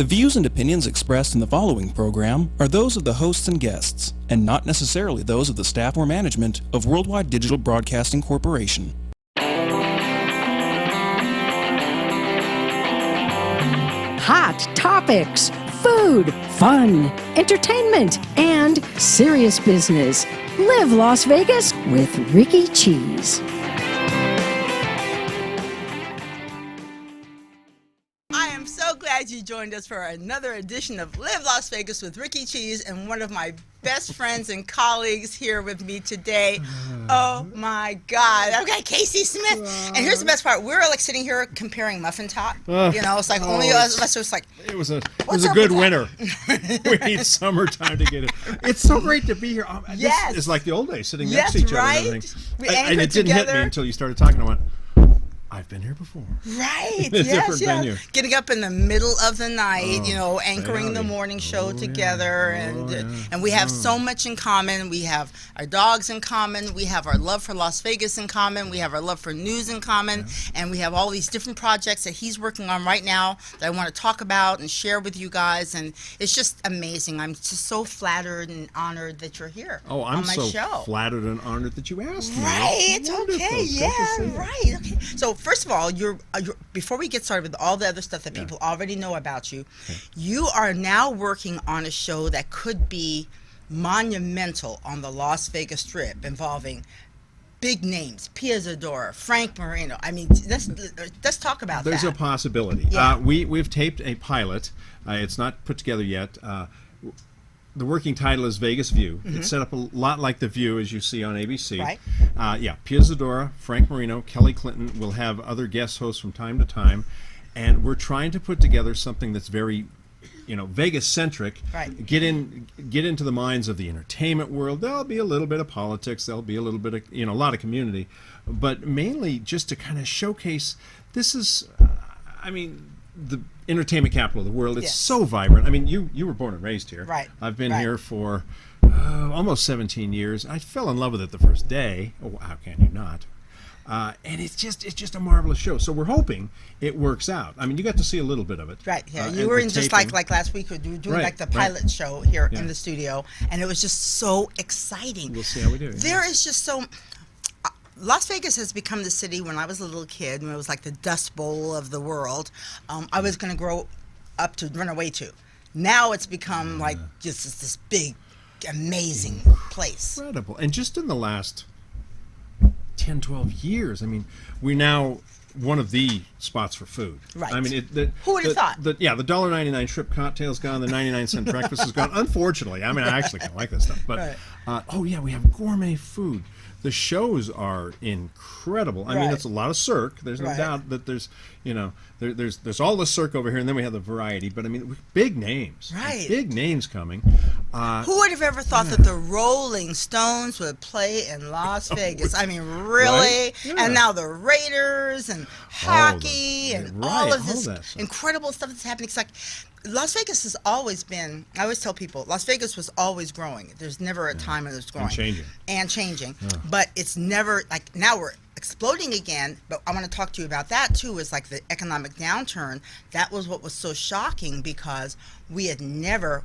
The views and opinions expressed in the following program are those of the hosts and guests, and not necessarily those of the staff or management of Worldwide Digital Broadcasting Corporation. Hot topics, food, fun, entertainment, and serious business. Live Las Vegas with Rikki Cheese. You joined us for another edition of Live Las Vegas with Rikki Cheese, and one of my best friends and colleagues here with me today. Oh my God, I've got Casey Smith. And here's the best part: we're like sitting here comparing muffin top. It's like only us. It's like it was a good winter. We need summertime to get it. It's so great to be here. Yes, it's like the old days, sitting next to each other. Right. And it didn't hit me until you started talking. I went, I've been here before. Right. In a different venue. Getting up in the middle of the night, anchoring the morning show together, and we have so much in common. We have our dogs in common. We have our love for Las Vegas in common. We have our love for news in common, and we have all these different projects that he's working on right now that I want to talk about and share with you guys. And it's just amazing. I'm just so flattered and honored that you're here. Oh, I'm on my so show. Flattered and honored that you asked me. Right. Okay. Yeah. Right. Okay. So first of all, you're before we get started with all the other stuff that people already know about you, you are now working on a show that could be monumental on the Las Vegas Strip, involving big names: Pia Zadora, Frank Marino. I mean, let's talk about that. There's a possibility. Yeah. We've taped a pilot. It's not put together yet. The working title is Vegas View. It's set up a lot like The View, as you see on ABC. Right. Pia Zadora, Frank Marino, Kelly Clinton will have other guest hosts from time to time, and we're trying to put together something that's very, Vegas-centric. Right. Get into the minds of the entertainment world. There'll be a little bit of politics. There'll be a little bit of, a lot of community, but mainly just to kind of showcase this is, the entertainment capital of the world. It's so vibrant. I mean, you were born and raised here. Right. I've been here for almost 17 years. I fell in love with it the first day. Oh, how can you not? And it's just a marvelous show. So we're hoping it works out. I mean, you got to see a little bit of it. Right. Yeah. You were in just like last week. We were doing like the pilot show here in the studio, and it was just so exciting. We'll see how we do. There is just so. Las Vegas has become the city. When I was a little kid, when it was like the Dust Bowl of the world, I was going to grow up to run away to. Now it's become like just this big, amazing place. Incredible. And just in the last 10, 12 years, I mean, we're now one of the spots for food. Right. I mean, who would have thought? The $1.99 shrimp cocktail's gone. The 99-cent breakfast is gone. Unfortunately, I mean, I actually kind of like this stuff. But we have gourmet food. The shows are incredible. I mean, it's a lot of cirque. There's no doubt that there's there's all the cirque over here, and then we have the variety. But I mean, big names. Right. Big names coming. Who would have ever thought that the Rolling Stones would play in Las Vegas? I mean, really? Right? Yeah. And now the Raiders and hockey and all of this incredible stuff that's happening. It's like Las Vegas has always been, I always tell people, Las Vegas was always growing. There's never a time when it was growing. And changing. But it's never, like, now we're exploding again. But I want to talk to you about that, too, is like the economic downturn. That was what was so shocking, because we'd had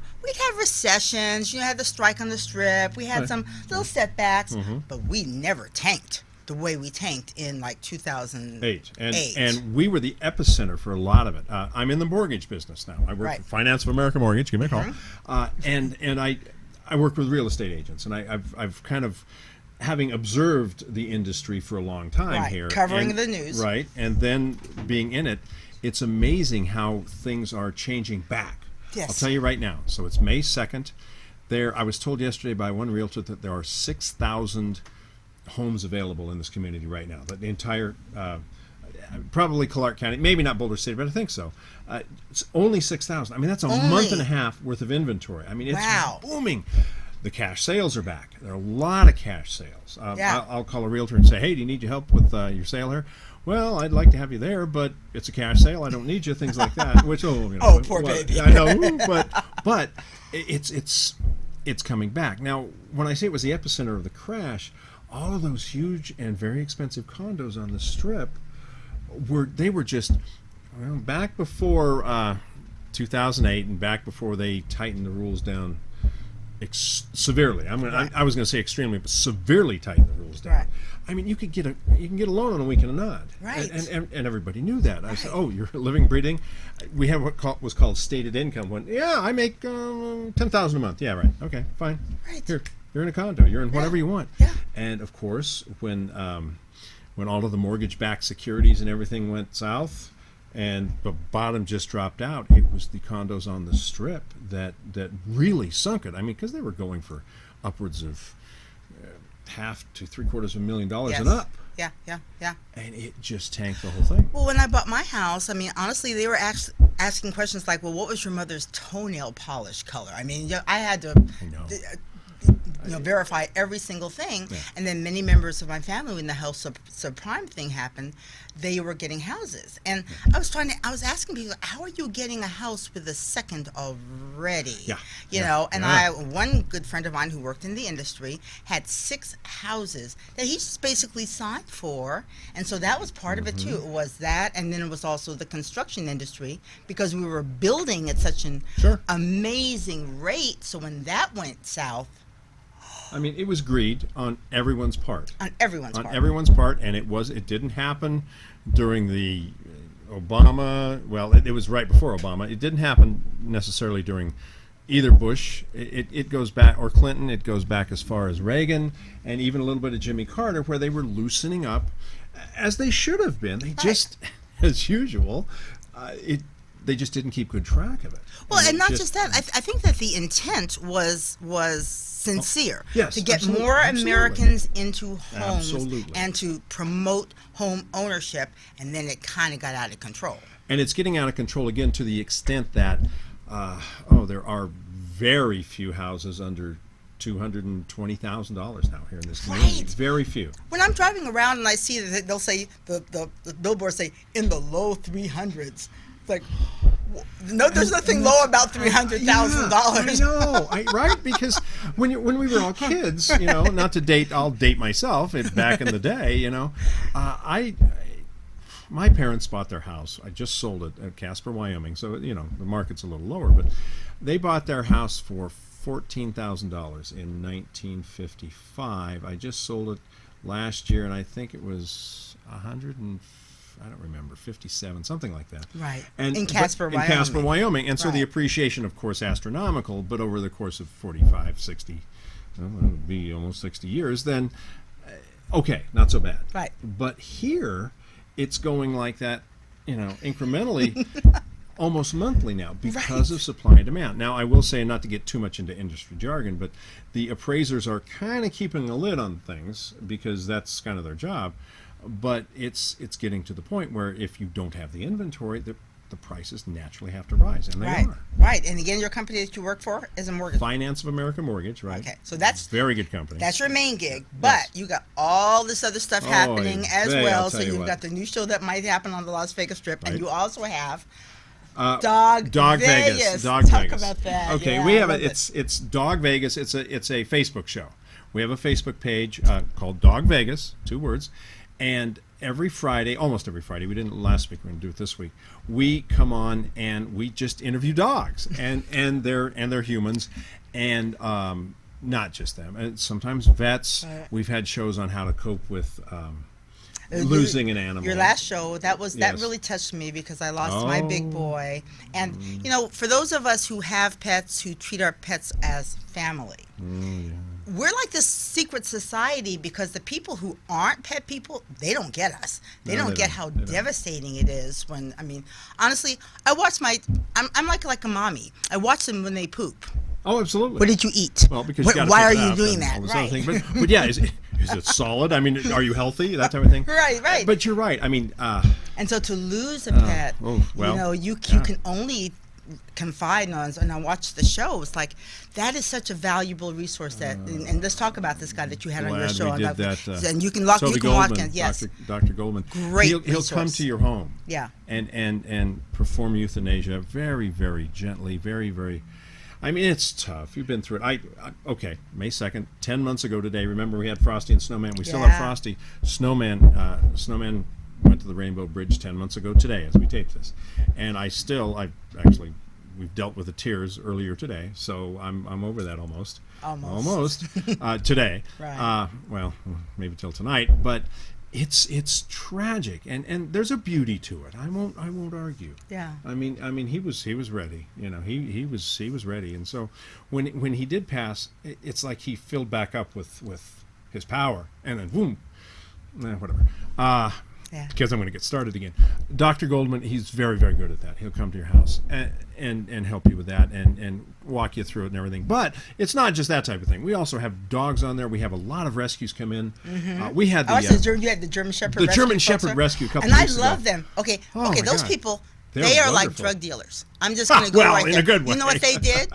recessions, had the strike on the Strip, we had some little setbacks, but we never tanked the way we tanked in like 2008. And we were the epicenter for a lot of it. I'm in the mortgage business now. I work for Finance of America Mortgage. Give me a call. And I work with real estate agents, and I've kind of, having observed the industry for a long time here, covering the news, and then being in it, it's amazing how things are changing back. Yes. I'll tell you right now. So it's May 2nd. I was told yesterday by one realtor that there are 6,000 homes available in this community right now. That the entire, probably Clark County, maybe not Boulder City, but I think so. It's only 6,000. I mean, that's a month and a half worth of inventory. I mean, it's booming. The cash sales are back. There are a lot of cash sales. I'll call a realtor and say, hey, do you need your help with your sale here? Well, I'd like to have you there, but it's a cash sale. I don't need you. Things like that. Which, poor baby. I know, but it's coming back. Now, when I say it was the epicenter of the crash, all of those huge and very expensive condos on the Strip were just back before 2008, and back before they tightened the rules down severely. I was going to say extremely, but severely tightened the rules down. Right. I mean, you can get a loan on a wink and a nod, right? And everybody knew that. I said, "Oh, you're living, breathing." We have what was called stated income. I make $10,000 a month. Yeah, right. Okay, fine. Right. Here, you're in a condo. You're in whatever you want. Yeah. And of course, when all of the mortgage-backed securities and everything went south, and the bottom just dropped out, it was the condos on the Strip that really sunk it. I mean, because they were going for upwards of $500,000 to $750,000 and up. Yeah. And it just tanked the whole thing. Well, when I bought my house, I mean, honestly, they were asking questions like, well, what was your mother's toenail polish color? I mean, I had to verify every single thing. Yeah. And then many members of my family, when the health subprime thing happened, they were getting houses. And I was asking people, how are you getting a house with a second already? Yeah. One good friend of mine who worked in the industry had 6 houses that he just basically signed for. And so that was part of it too. It was that, and then it was also the construction industry, because we were building at such an amazing rate. So when that went south, I mean, it was greed on everyone's part. On everyone's part, and it didn't happen during the Obama. Well, it was right before Obama. It didn't happen necessarily during either Bush. It goes back, or Clinton. It goes back as far as Reagan, and even a little bit of Jimmy Carter, where they were loosening up, as they should have been. They just, as usual, they just didn't keep good track of it. Well, and not just that. I think that the intent was sincere, to get more Americans into homes and to promote home ownership, and then it kind of got out of control. And it's getting out of control again to the extent that there are very few houses under $220,000 now here in this community. Right. Very few. When I'm driving around and I see that they'll say the billboards say in the low 300s. It's like, no, there's nothing low about $300,000. I know, right? Because when we were all kids, not to date, I'll date myself. Back in the day, my parents bought their house. I just sold it at Casper, Wyoming, so the market's a little lower, but they bought their house for $14,000 in 1955. I just sold it last year, and I think it was I don't remember, 57, something like that. Right. And in Casper, Wyoming. And so the appreciation, of course, astronomical, but over the course of 45, 60, it would be almost 60 years, then, okay, not so bad. Right. But here, it's going like that, incrementally, almost monthly now, because of supply and demand. Now, I will say, not to get too much into industry jargon, but the appraisers are kind of keeping a lid on things, because that's kind of their job. But it's getting to the point where if you don't have the inventory, the prices naturally have to rise, and they are. Right. And again, your company that you work for is a mortgage. Finance of America Mortgage, right? Okay, so that's very good company. That's your main gig, but you got all this other stuff happening as well. So you've got the new show that might happen on the Las Vegas Strip, and you also have Dog Vegas. Talk about that. Okay, we have it's Dog Vegas. It's a Facebook show. We have a Facebook page called Dog Vegas, 2 words. And every Friday, almost every Friday, we didn't last week, we're going to do it this week, we come on and we just interview dogs and they're humans, and not just them. And sometimes vets. We've had shows on how to cope with losing an animal. Your last show, that really touched me, because I lost my big boy. And for those of us who have pets, who treat our pets as family, we're like this secret society, because the people who aren't pet people, they don't get us. They don't get how devastating it is when, honestly, I watch I'm like a mommy. I watch them when they poop. Oh, absolutely. What did you eat? Well, because why are you doing that? Right. But yeah, is it solid? Are you healthy? That type of thing. Right. But you're right. And so to lose a pet, you can only confide on, and I watched the show. It's like, that is such a valuable resource that, and let's talk about this guy that you had on your show. And you can walk in. Yes. Dr. Goldman. Great He'll come to your home. Yeah. And perform euthanasia very, very gently, very, very. It's tough. You've been through it. Okay, May 2nd, 10 months ago today. Remember, we had Frosty and Snowman. We still have Frosty. Snowman went to the Rainbow Bridge 10 months ago today as we tape this. And I've actually we've dealt with the tears earlier today, so I'm over that almost. Almost. Today. Right. Well, maybe till tonight, but it's tragic, and there's a beauty to it. I won't argue. Yeah. I mean he was ready. He was ready, and so when he did pass, it's like he filled back up with his power, and then boom, whatever. Because I'm going to get started again. Dr. Goldman, he's very, very good at that. He'll come to your house and help you with that and walk you through it and everything. But it's not just that type of thing. We also have dogs on there. We have a lot of rescues come in. We had you had the German Shepherd. The German Shepherd rescue a couple and weeks ago. I love them. Okay, those God. people, They're they are wonderful. like drug dealers. I'm just going to go right there. In a good way. You know what they did?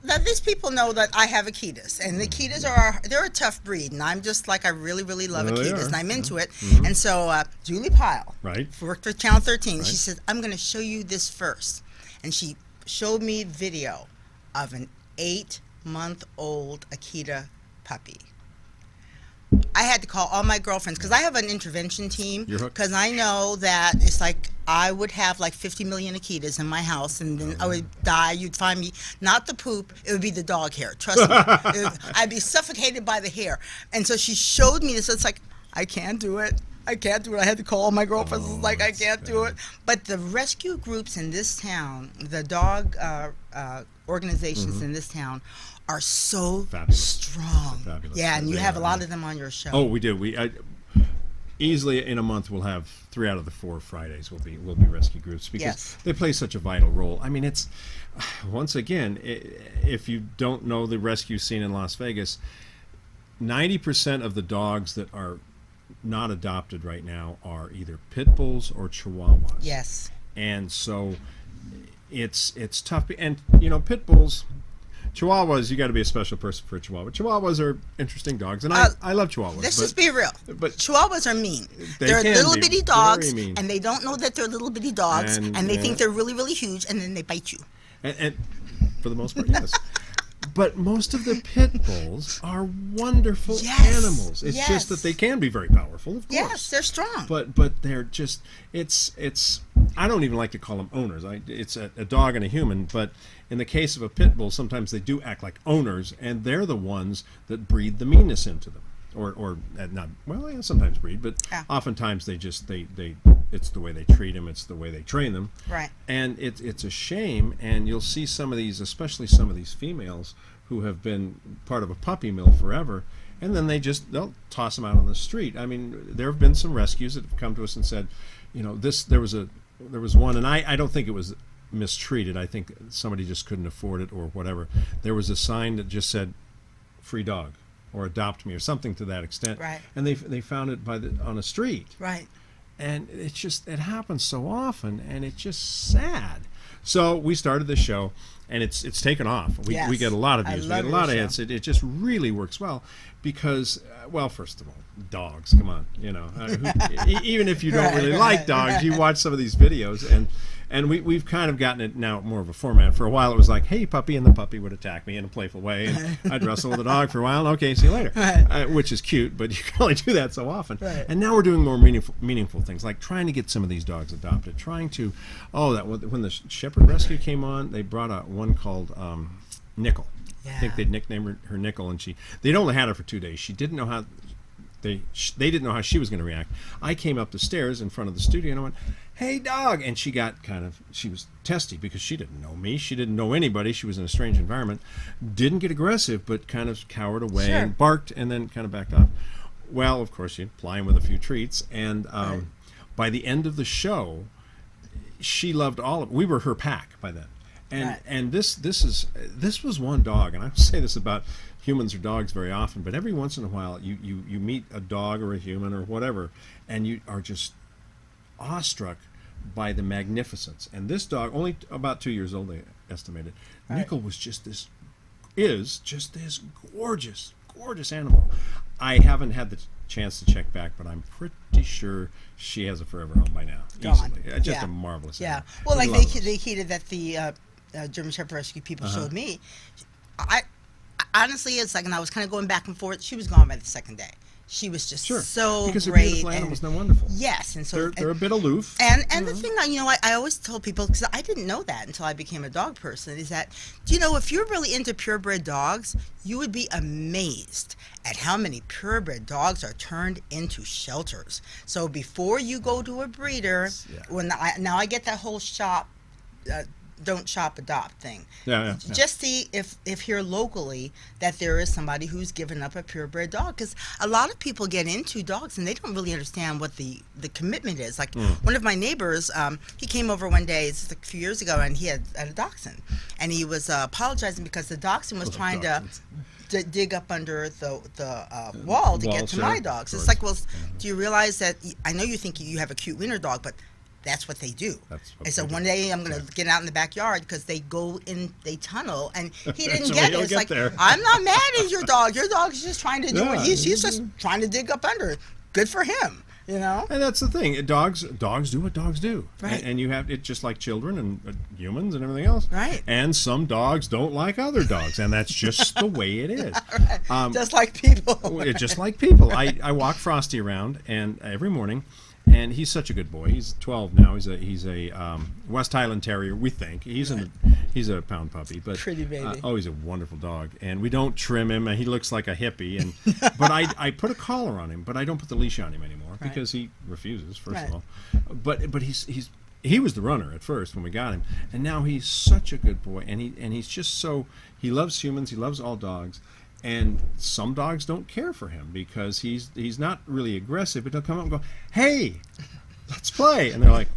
Now these people know that I have Akitas, and the Akitas they're a tough breed, and I'm just like I really, really love Akitas, and I'm into it. And so Julie Pyle, worked with Channel 13. She said, "I'm going to show you this first," and she showed me video of an 8-month-old Akita puppy. I had to call all my girlfriends because I have an intervention team because I know that it's like I would have like 50 million Akitas in my house and then I would die. You'd find me, not the poop, it would be the dog hair. Trust me. I'd be suffocated by the hair. And so she showed me this. It's like, I can't do it. I can't do it. I had to call all my girlfriends. It's like, I can't do it. But the rescue groups in this town, the dog organizations in this town, are so strong. Fabulous. Yeah, and you have a lot of them on your show. Oh, we do. Easily in a month we'll have 3 out of the 4 Fridays will be rescue groups because they play such a vital role. I mean, it's once again, if you don't know the rescue scene in Las Vegas, 90% of the dogs that are not adopted right now are either pit bulls or chihuahuas. Yes. And so it's tough. And pit bulls, Chihuahuas, you got to be a special person for a Chihuahua. Chihuahuas are interesting dogs, and I love Chihuahuas. Let's just be real. But Chihuahuas are mean. They're little bitty dogs, and they don't know that they're little bitty dogs, and they think they're really, really huge, and then they bite you. And for the most part, yes. But most of the pit bulls are wonderful animals. It's just that they can be very powerful, of course. Yes, they're strong. But they're just it's I don't even like to call them owners. It's a dog and a human, but in the case of a pit bull, sometimes they do act like owners, and they're the ones that breed the meanness into them. Or not sometimes breed, but oftentimes they it's the way they treat them, it's the way they train them, right? And it's a shame. And you'll see some of these, especially some of these females who have been part of a puppy mill forever, and then they'll toss them out on the street. I mean, there have been some rescues that have come to us and said, there was one, and I don't think it was mistreated. I think somebody just couldn't afford it or whatever. There was a sign that just said "free dog" or "adopt me" or something to that extent. Right. And they found it on a street. Right. And it happens so often, and it's just sad. So we started the show, and it's taken off. We get a lot of views. We get a lot of hits. It just really works well because, first of all, dogs. Come on, even if you don't really like dogs, you watch some of these videos, and we've kind of gotten it now more of a format. For a while, it was like, "Hey, puppy," and the puppy would attack me in a playful way, and I'd wrestle with the dog for a while. Okay, see you later, which is cute, but you can only do that so often. Right. And now we're doing more meaningful things, like trying to get some of these dogs adopted. Trying to, when the Shepherd Rescue came on, they brought out one called Nickel. Yeah. I think they'd nicknamed her Nickel, and they'd only had her for 2 days. She didn't know how. They didn't know how she was going to react. I came up the stairs in front of the studio and I went, "Hey, dog!" And she was testy because she didn't know me. She didn't know anybody. She was in a strange environment. Didn't get aggressive, but kind of cowered away and barked and then kind of backed off. Well, of course, you'd ply him with a few treats. And by the end of the show, she loved all of it. We were her pack by then. And this was one dog, and I say this about humans or dogs very often, but every once in a while you meet a dog or a human or whatever, and you are just awestruck by the magnificence. And this dog, only about 2 years old, they estimated. Nickel was just this gorgeous animal. I haven't had the chance to check back, but I'm pretty sure she has a forever home by now. Easily. Just a marvelous animal. Well, like they heated that the German Shepherd Rescue people showed me. I honestly, it's like, and I was kind of going back and forth. She was gone by the second day. she was just Sure. so because great. They're beautiful animals, they're wonderful. Yes, and so They're a bit aloof. And the thing I always told people, because I didn't know that until I became a dog person, is that, if you're really into purebred dogs, you would be amazed at how many purebred dogs are turned into shelters. So before you go to a breeder, now I get that whole shop. Don't shop, adopt thing. Just see if here locally that there is somebody who's given up a purebred dog, because a lot of people get into dogs and they don't really understand what the commitment is. Like one of my neighbors, he came over one day, it's a few years ago, and he had a dachshund, and he was apologizing because the dachshund was trying to dig up under the wall to get to my dogs. It's like, well, do you realize that? I know you think you have a cute wiener dog, but that's what they do. And so one day I'm going to get out in the backyard because they go in, they tunnel, and he didn't get it. It's like, I'm not mad at your dog. Your dog is just trying to do what he's just trying to dig up under. Good for him, And that's the thing. Dogs do what dogs do. Right. And you have it just like children and humans and everything else. Right. And some dogs don't like other dogs, and that's just the way it is. Right. Just like people. Just like people. I walk Frosty around and every morning. And he's such a good boy. He's 12 now. He's a West Highland Terrier. We think he's a pound puppy, but pretty baby. He's a wonderful dog. And we don't trim him. He looks like a hippie. And but I put a collar on him, but I don't put the leash on him anymore because he refuses. First of all, but he was the runner at first when we got him, and now he's such a good boy. And he's just so he loves humans. He loves all dogs. And some dogs don't care for him because he's not really aggressive, but they'll come up and go, "Hey, let's play," and they're like,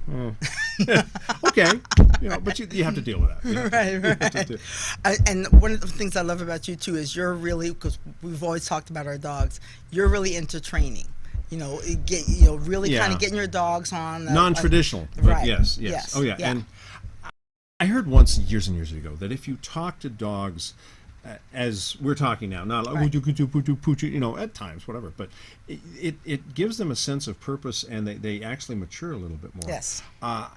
"Okay," but you have to deal with that. Right. And one of the things I love about you too is you're really, because we've always talked about our dogs, you're really into training. Really kind of getting your dogs on non-traditional. Right. Yes. Oh yeah. And I heard once years and years ago that if you talk to dogs. As we're talking now, not like at times, whatever, but it gives them a sense of purpose, and they actually mature a little bit more. Yes. I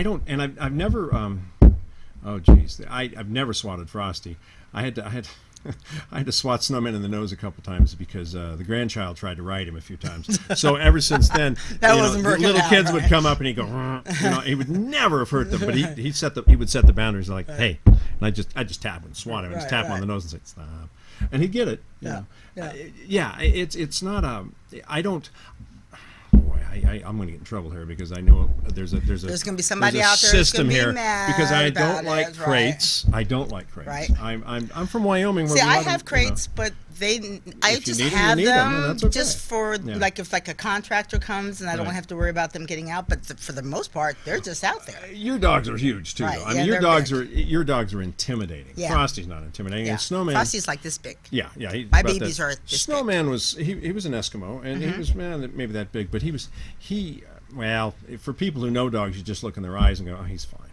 don't, and I've never. I've never swatted Frosty. I had to swat Snowman in the nose a couple times because the grandchild tried to ride him a few times. So ever since then, little kids would come up and he'd go, he would never have hurt them, but he would set the boundaries like, hey, and I just tap him and swat him and just tap him on the nose and say, stop, and he'd get it. It's not I don't. Boy, I'm going to get in trouble here because I know there's going to be somebody out there system who's here mad because I don't like it, crates. Right? I don't like crates. Right. I'm from Wyoming. Where I have crates, but I just have them just for like if like a contractor comes and I don't have to worry about them getting out. But for the most part, they're just out there. Your dogs are huge too. Right. Though. I mean, your dogs are intimidating. Yeah. He's not intimidating. And Snowman. Frosty's like this big. Yeah. My babies are this Snowman big. He was an Eskimo and he was maybe that big, but well, for people who know dogs, you just look in their eyes and go, oh, he's fine.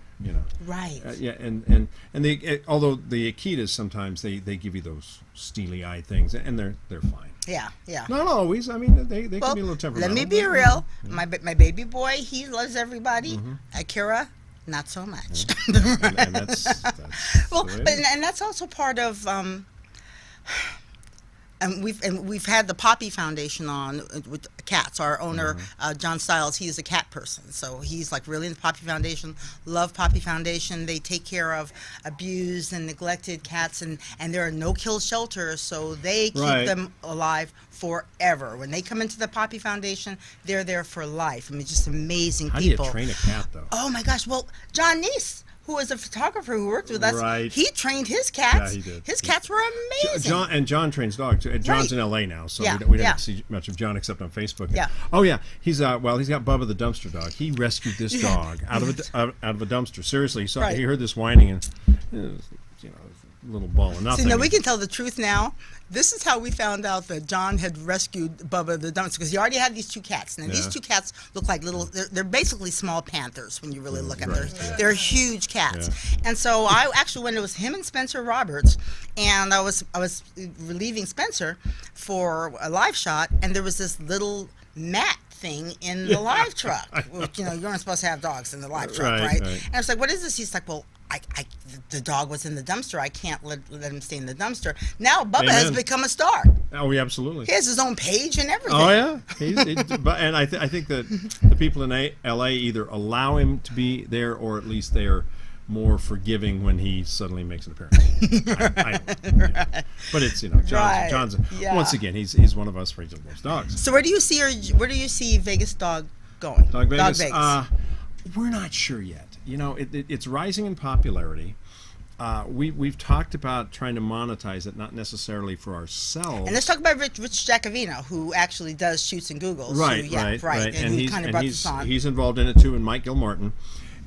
Right. And they although the Akitas sometimes they give you those steely-eyed things and they're fine. Yeah. Not always. I mean, they can be a little temperamental. Let me be real. My baby boy, he loves everybody. Akira, not so much. And that's well, and that's also part of. And we've had the Poppy Foundation on with cats. Our owner, John Stiles, he's a cat person, so he's like really into Poppy Foundation. Love Poppy Foundation. They take care of abused and neglected cats, and there are no-kill shelters, so they keep them alive forever. When they come into the Poppy Foundation, they're there for life. I mean, just amazing people. How do you train a cat, though? Oh my gosh! Well, John Neese, who was a photographer who worked with us, he trained his cats. Yeah, he did. His cats were amazing. John trains dogs. John's in LA now, so we don't see much of John except on Facebook. Yeah. Oh yeah, he's got Bubba the dumpster dog. He rescued this dog out of a dumpster. Seriously, he heard this whining and a little ball of nothing. See, now we can tell the truth now. This is how we found out that John had rescued Bubba the dumpster, because he already had these two cats. Now these two cats look like they're basically small panthers when you really look at them. They're huge cats. Yeah. And so I actually went, it was him and Spencer Roberts, and I was relieving Spencer for a live shot, and there was this little mat thing in the live truck. Which, you weren't supposed to have dogs in the live truck, right? And I was like, what is this? He's like, well, the dog was in the dumpster. I can't let him stay in the dumpster. Now Bubba Amen. has become a star. Oh, yeah, absolutely. He has his own page and everything. Oh, yeah. And I think that the people in L.A. either allow him to be there, or at least they are more forgiving when he suddenly makes an appearance. I don't know. Yeah. But it's, John's once again, he's one of us for those dogs. So where do you see Vegas dog going? Dog Vegas? We're not sure yet. It's rising in popularity. We've talked about trying to monetize it, not necessarily for ourselves. And let's talk about Rich Jacovino, who actually does shoots and Googles. Right. And he kind of brought this on. He's involved in it too, and Mike Gilmartin.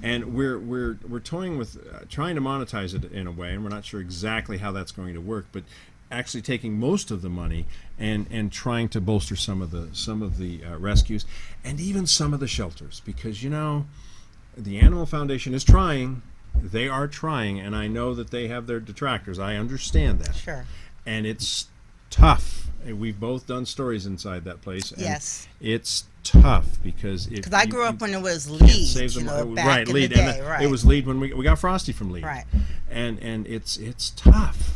And we're toying with trying to monetize it in a way, and we're not sure exactly how that's going to work, but actually taking most of the money and trying to bolster some of the rescues and even some of the shelters, because the Animal Foundation is trying. They are trying, and I know that they have their detractors. I understand that. Sure. And it's tough. We've both done stories inside that place. And yes. It's tough because I grew up when it was Lead, back in the day. Right. It was Lead when we got Frosty from Lead. Right. And it's tough.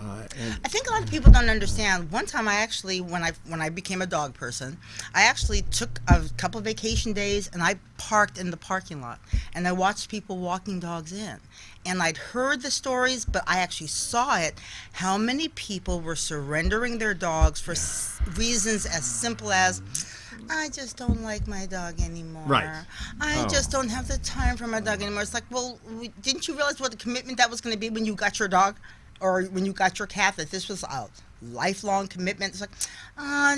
I think a lot of people don't understand. One time I actually, when I became a dog person, I actually took a couple of vacation days and I parked in the parking lot and I watched people walking dogs in. And I'd heard the stories, but I actually saw it, how many people were surrendering their dogs for reasons as simple as, I just don't like my dog anymore. Right. I just don't have the time for my dog anymore. It's like, well, didn't you realize what the commitment that was going to be when you got your dog? Or when you got your cat, that this was a lifelong commitment. It's like,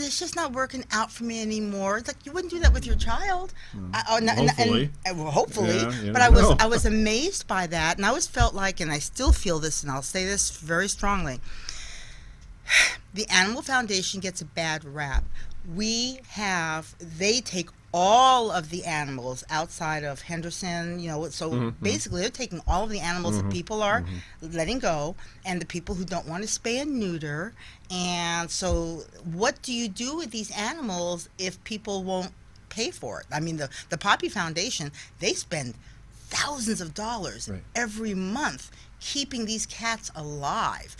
it's just not working out for me anymore. It's like, you wouldn't do that with your child. Hopefully. Hopefully. Yeah, but I was amazed by that. And I always felt like, and I still feel this, and I'll say this very strongly, the Animal Foundation gets a bad rap. They take all of the animals outside of Henderson, so basically they're taking all of the animals that people are letting go, and the people who don't want to spay and neuter. And so what do you do with these animals if people won't pay for it? I mean, the Poppy Foundation, they spend thousands of dollars every month keeping these cats alive.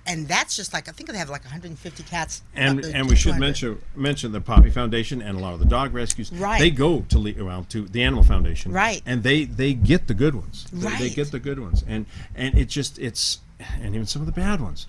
And that's just like, I think they have like 150 cats. And we should mention the Poppy Foundation and a lot of the dog rescues. Right. They go to the Animal Foundation. Right. And they get the good ones. They Right. get the good ones. And and even some of the bad ones.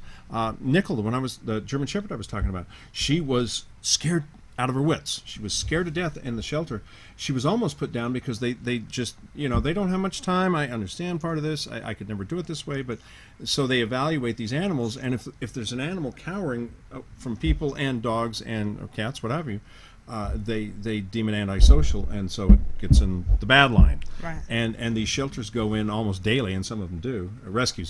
Nickel, the German Shepherd I was talking about, she was scared out of her wits. She was scared to death in the shelter. She was almost put down because they just, they don't have much time. I understand part of this. I could never do it this way. But so they evaluate these animals, and if there's an animal cowering from people and dogs and cats, what have you, they deem it antisocial, and so it gets in the bad line. Right. And these shelters go in almost daily, and some of them do. Rescues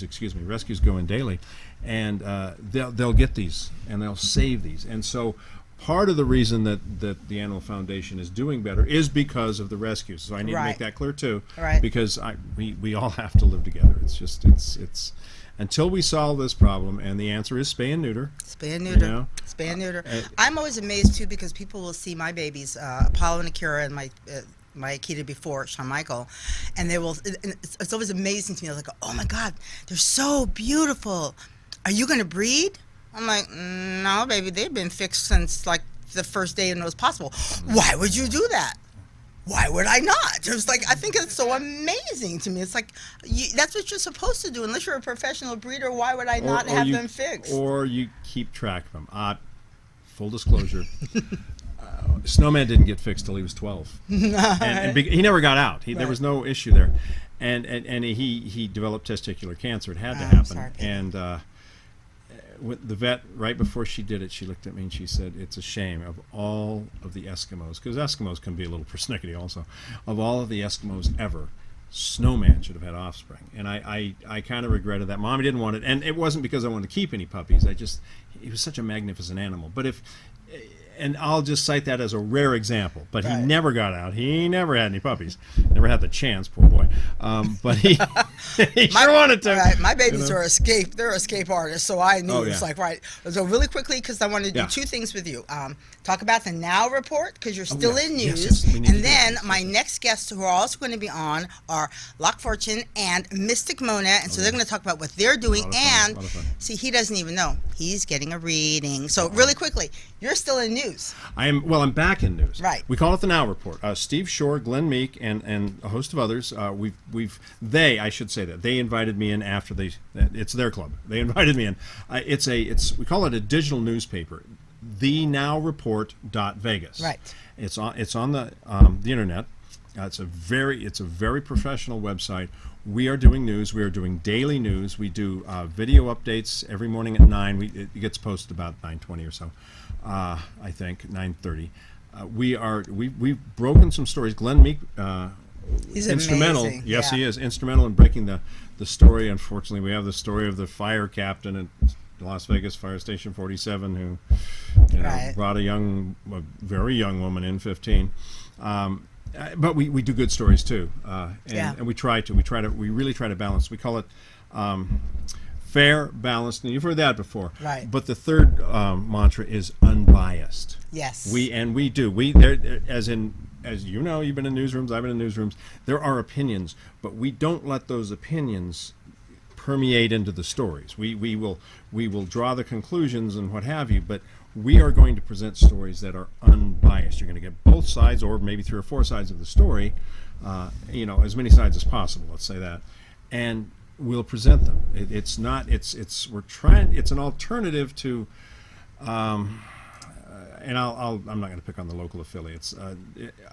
go in daily, and they'll get these and they'll save these, and so. Part of the reason that the Animal Foundation is doing better is because of the rescues. So I need to make that clear too, because we all have to live together. It's just it's until we solve this problem, and the answer is spay and neuter. Spay and neuter. Spay and neuter. I'm always amazed too, because people will see my babies, Apollo and Akira, and my Akita before, Shawn Michael, and they will. And it's always amazing to me. I was like, oh my God, they're so beautiful. Are you going to breed? I'm like, no, baby, they've been fixed since like the first day it was possible. Why would you do that? Why would I not? It was like, I think it's so amazing to me. It's like, that's what you're supposed to do. Unless you're a professional breeder, why would I not have them fixed? Or you keep track of them. Full disclosure, Snowman didn't get fixed till he was 12. and he never got out. There was no issue there. And he developed testicular cancer. It had to happen. Sorry, and the vet, right before she did it, she looked at me and she said, it's a shame of all of the Eskimos, because Eskimos can be a little persnickety also, of all of the Eskimos ever, Snowman should have had offspring. And I kind of regretted that. Mommy didn't want it, and it wasn't because I wanted to keep any puppies. He was such a magnificent animal. But and I'll just cite that as a rare example, but he never got out. He never had any puppies. Never had the chance, poor boy. But he He sure wanted to. Right, my babies are they're escape artists, so I knew it's like, right. So really quickly, because I want to do two things with you. Talk about the Now Report, because you're still in news. Yes, and then my next guests who are also going to be on are Lock Fortune and Mystic Mona, and so they're going to talk about what they're doing. And see, he doesn't even know. He's getting a reading. So really quickly, you're still in news. I'm back in news. Right. We call it the Now Report. Steve Shore, Glenn Meek, and a host of others. I should say that they invited me in after it's their club. They invited me in. We call it a digital newspaper, thenowreport.vegas. Right. It's on the internet. It's a very professional website. We are doing news. We are doing daily news. We do video updates every morning at 9. It gets posted about 9:20 or so, I think 9:30. We've broken some stories. Glenn Meek, he's instrumental. Amazing. Yes, he is instrumental in breaking the story. Unfortunately, we have the story of the fire captain at Las Vegas Fire Station 47 who brought a very young woman in, 15. But we do good stories too, and we really try to balance. We call it fair, balanced, and you've heard that before. Right. But the third mantra is unbiased. Yes. We do. As you know, you've been in newsrooms. I've been in newsrooms. There are opinions, but we don't let those opinions permeate into the stories. We will draw the conclusions and what have you, but we are going to present stories that are unbiased. You're going to get both sides, or maybe 3 or 4 sides of the story, as many sides as possible, let's say that, and we'll present them. It's an alternative to, and I'm not going to pick on the local affiliates.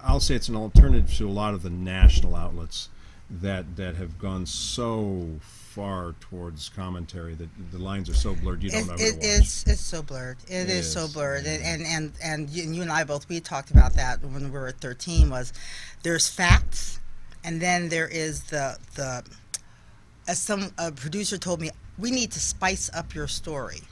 I'll say it's an alternative to a lot of the national outlets that have gone so far towards commentary that the lines are so blurred you don't know who to watch. It's so blurred. It is so blurred. And you and I both, we talked about that when we were at 13, was there's facts, and then there is as a producer told me, we need to spice up your story.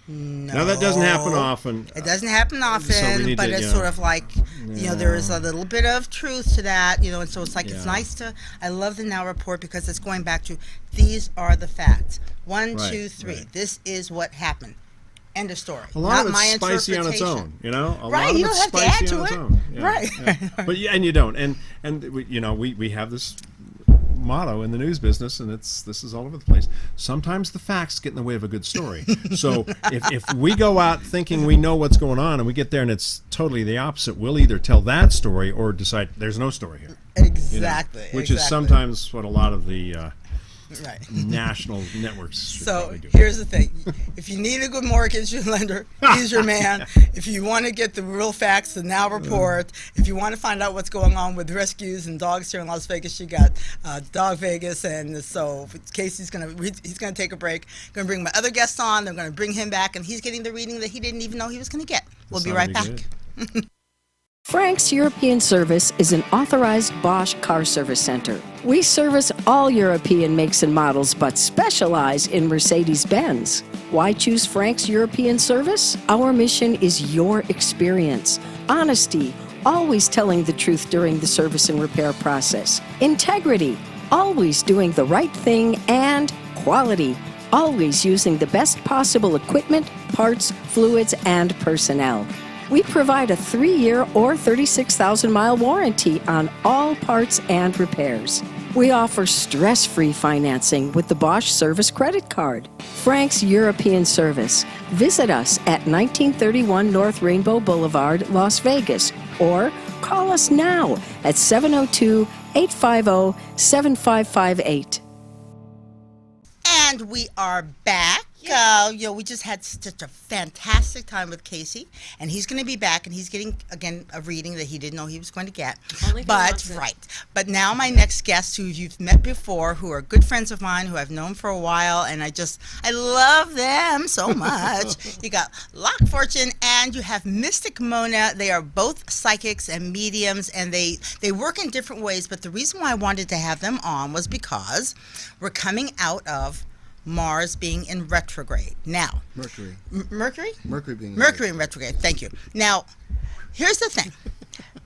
No. Now that doesn't happen often. It doesn't happen often, so but it's sort of like, there is a little bit of truth to that, and so it's like, it's nice to, I love the Now Report because it's going back to, these are the facts. 1, 2, 3. Right. This is what happened. End of story. A lot of it's spicy on its own, A lot of it's spicy on its own. Yeah, right. Yeah. But and you don't. And we have this motto in the news business, and this is all over the place. Sometimes the facts get in the way of a good story. So if we go out thinking we know what's going on and we get there and it's totally the opposite, we'll either tell that story or decide there's no story here. Exactly. Which is sometimes what a lot of the national networks should probably do. Here's the thing. If you need a good mortgage lender, he's your man. If you want to get the real facts, the Now Report. If you want to find out what's going on with rescues and dogs here in Las Vegas, you got Dog Vegas. And so Casey's going to take a break. Going to bring my other guest on. They're going to bring him back, and he's getting the reading that he didn't even know he was going to get. We'll be right back. Frank's European Service is an authorized Bosch car service center. We service all European makes and models, but specialize in Mercedes-Benz. Why choose Frank's European Service? Our mission is your experience. Honesty, always telling the truth during the service and repair process. Integrity, always doing the right thing. And quality, always using the best possible equipment, parts, fluids, and personnel. We provide a 3-year or 36,000-mile warranty on all parts and repairs. We offer stress-free financing with the Bosch Service Credit Card. Frank's European Service. Visit us at 1931 North Rainbow Boulevard, Las Vegas, or call us now at 702-850-7558. And we are back. We just had such a fantastic time with Casey, and he's going to be back, and he's getting, again, a reading that he didn't know he was going to get. But now my next guests, who you've met before, who are good friends of mine, who I've known for a while, and I love them so much. You got Lock Fortune, and you have Mystic Mona. They are both psychics and mediums, and they work in different ways, but the reason why I wanted to have them on was because we're coming out of Mars being in retrograde. Now, Mercury. Mercury? Mercury being Mercury in retrograde. Thank you. Now, here's the thing.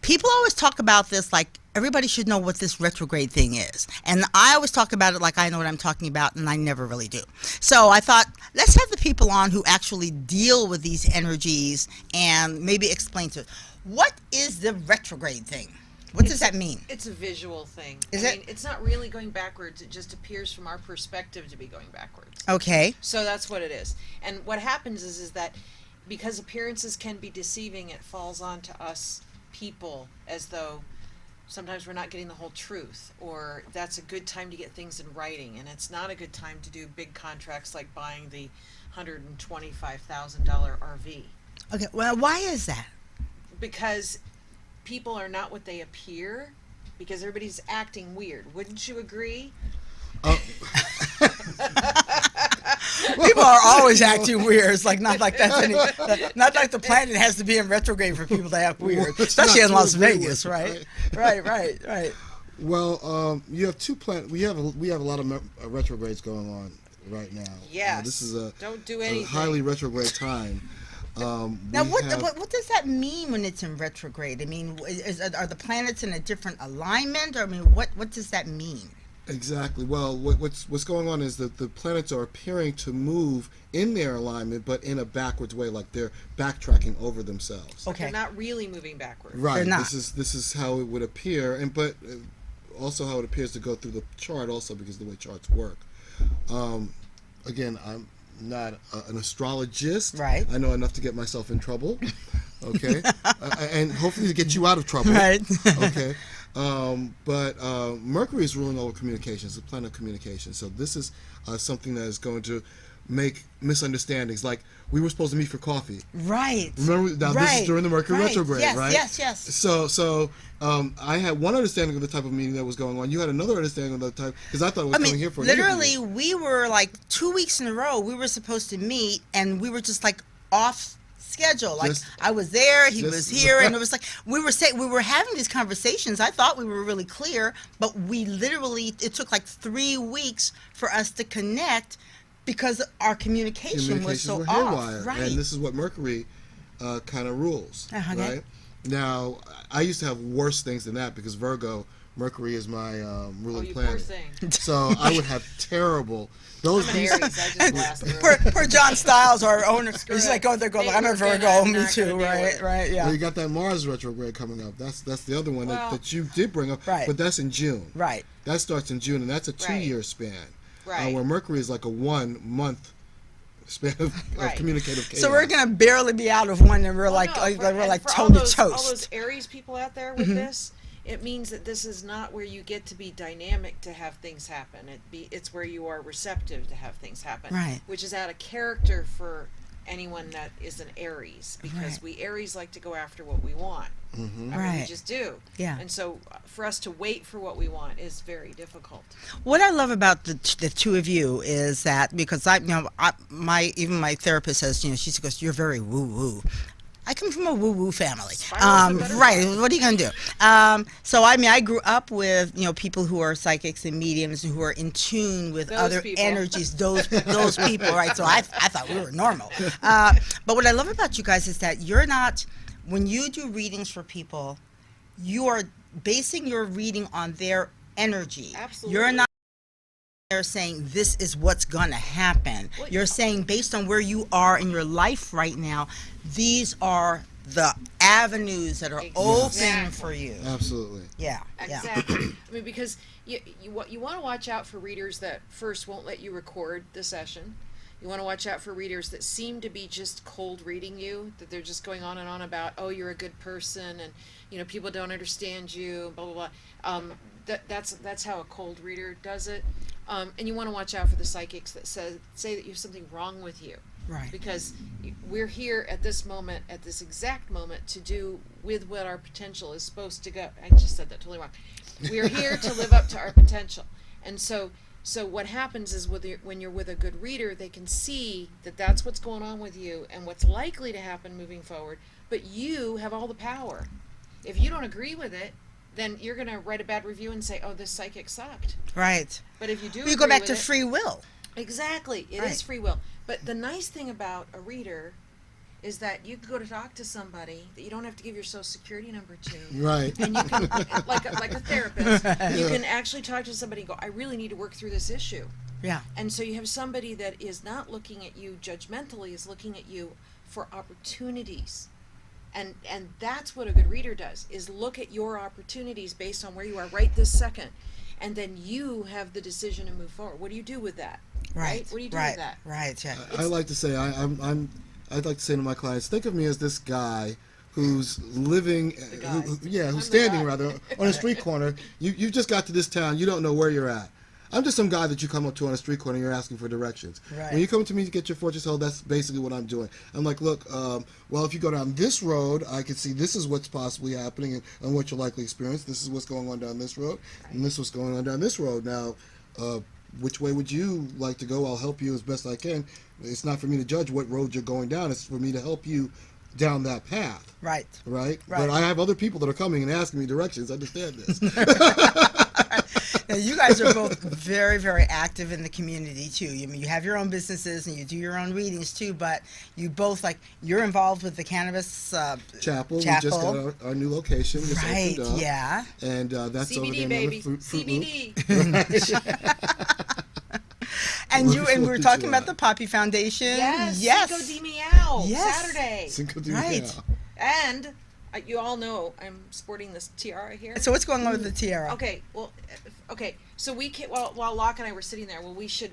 People always talk about this like everybody should know what this retrograde thing is. And I always talk about it like I know what I'm talking about, and I never really do. So I thought, let's have the people on who actually deal with these energies and maybe explain to us. What is the retrograde thing? What does that mean? It's a visual thing. Is I it? mean, it's not really going backwards. It just appears from our perspective to be going backwards. Okay. So that's what it is. And what happens is that because appearances can be deceiving, it falls onto us people as though sometimes we're not getting the whole truth, or that's a good time to get things in writing, and it's not a good time to do big contracts like buying the $125,000 RV. Okay. Well, why is that? Because people are not what they appear, because everybody's acting weird. Wouldn't you agree? People are always acting weird. It's like not like that's any, not like the planet has to be in retrograde for people to act weird, especially in Las Vegas, right? Right. Well, you have two planets. We have a lot of retrogrades going on right now. Yes. This is Don't do a anything. highly retrograde time. Now, what does that mean when it's in retrograde? I mean, are the planets in a different alignment? Or I mean, what does that mean? Exactly. Well, what's going on is that the planets are appearing to move in their alignment, but in a backwards way, like they're backtracking over themselves. Okay. They're not really moving backwards. Right. They're not. This is how it would appear, but also how it appears to go through the chart, also because of the way charts work. Again, I'm not an astrologist. Right. I know enough to get myself in trouble. Okay. And hopefully to get you out of trouble. Right. Okay. But Mercury is ruling over communications, the planet of communication. So this is something that is going to make misunderstandings. Like, we were supposed to meet for coffee. Right. Remember, now this is during the Mercury retrograde, yes, right? Yes. So I had one understanding of the type of meeting that was going on. You had another understanding of the type, because I thought it was coming here for an literally, interview. we were like 2 weeks in a row. We were supposed to meet, and we were just like off schedule. Like, I was there, he was here, and it was like we were having these conversations. I thought we were really clear, but it took like 3 weeks for us to connect because our communication was so were off. haywire. Right. And this is what Mercury kind of rules. Okay. Right. Now, I used to have worse things than that because Mercury is my ruling planet. Poor thing. So I would have terrible. Those I'm an Aries. I just blast through. Poor John Stiles, our owner, he's like going there, going, I'm a Virgo, me too, right, yeah. Well, you got that Mars retrograde coming up. That's the other one that you did bring up. Right. But that's in June. Right. That starts in June, and that's a 2-year span. Right. Where Mercury is like a 1 month span of communicative chaos. So we're gonna barely be out of one, and we're toe to toast. All those Aries people out there with this, it means that this is not where you get to be dynamic to have things happen. It's where you are receptive to have things happen. Right. Which is out of character for anyone that is an Aries, because Right. we Aries like to go after what we want. Mm-hmm. I mean, we Right. just do. Yeah. And so for us to wait for what we want is very difficult. What I love about the two of you is that, because even my therapist says, she goes, you're very woo woo. I come from a woo woo family. Right. What are you gonna do? So I grew up with people who are psychics and mediums and who are in tune with other energies. Those people, right? So I thought we were normal. But what I love about you guys is that you're not. When you do readings for people, you are basing your reading on their energy. Absolutely. You're not there saying this is what's going to happen. Well, You're saying based on where you are in your life right now, these are the avenues that are open for you. Absolutely. Yeah. Exactly. I mean, because you want to watch out for readers that first won't let you record the session. You want to watch out for readers that seem to be just cold reading you, that they're just going on and on about, oh, you're a good person, and people don't understand you, blah blah blah. That's how a cold reader does it. And you want to watch out for the psychics that say that you have something wrong with you. Right. Because we're here at this moment, at this exact moment, to do with what our potential is supposed to go. I just said that totally wrong. We're here to live up to our potential. And so what happens is when you're with a good reader, they can see that that's what's going on with you and what's likely to happen moving forward. But you have all the power. If you don't agree with it, then you're going to write a bad review and say, oh, this psychic sucked. Right. But if you do You go back to free will. Exactly. It is Right. free will. But the nice thing about a reader is that you can go to talk to somebody that you don't have to give your social security number to. Right. And you can, like a therapist, you can actually talk to somebody and go, I really need to work through this issue. Yeah. And so you have somebody that is not looking at you judgmentally, is looking at you for opportunities. And that's what a good reader does, is look at your opportunities based on where you are right this second. And then you have the decision to move forward. What do you do with that? Right? What do you do with that? Right. Yeah. I like to say I'd like to say to my clients, think of me as this guy who's living, who's standing rather on a street corner. You just got to this town, you don't know where you're at. I'm just some guy that you come up to on a street corner and you're asking for directions. Right. When you come to me to get your fortune told, that's basically what I'm doing. I'm like, look, well, if you go down this road, I can see this is what's possibly happening and what you'll likely experience. This is what's going on down this road, and this is what's going on down this road. Now, which way would you like to go? I'll help you as best I can. It's not for me to judge what road you're going down. It's for me to help you down that path. Right. But I have other people that are coming and asking me directions. Understand this. Now, you guys are both very, very active in the community too. I mean, you have your own businesses and you do your own readings too. But you both, like, you're involved with the Cannabis Chapel. We just got our new location. Just right. opened up. Yeah. And that's CBD, over there. baby. Fruit CBD. And we were talking about the Poppy Foundation. Yes. Cinco de Meow. Yes. Saturday. Cinco de Meow. Right. And you all know I'm sporting this tiara here. So what's going on with the tiara? Okay. Well, okay. So we can, while Locke and I were sitting there, we should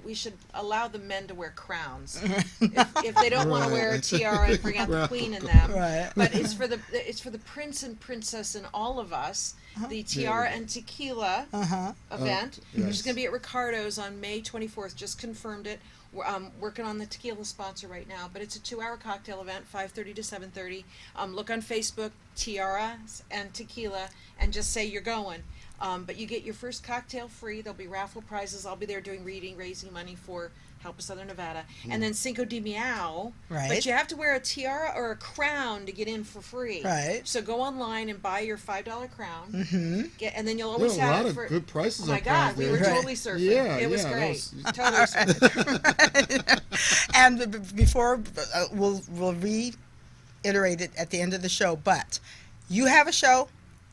allow the men to wear crowns if they don't want to wear a tiara and bring out the queen in them. Right. But it's for the prince and princess and all of us. The Tiara and Tequila event, which is going to be at Ricardo's on May 24th. Just confirmed it. We're working on the tequila sponsor right now, but it's a 2-hour cocktail event, 5:30 to 7:30. Look on Facebook, Tiara and Tequila, and just say you're going. But you get your first cocktail free. There'll be raffle prizes. I'll be there doing reading, raising money for Help of Southern Nevada. And then Cinco de Meow. Right. But you have to wear a tiara or a crown to get in for free. Right. So go online and buy your $5 crown. Mm-hmm. And then you'll always have it for... a lot of good prices. Oh my God, we were totally surfing. Yeah, it was great. Totally surfing. And before, we'll reiterate it at the end of the show, but you have a show.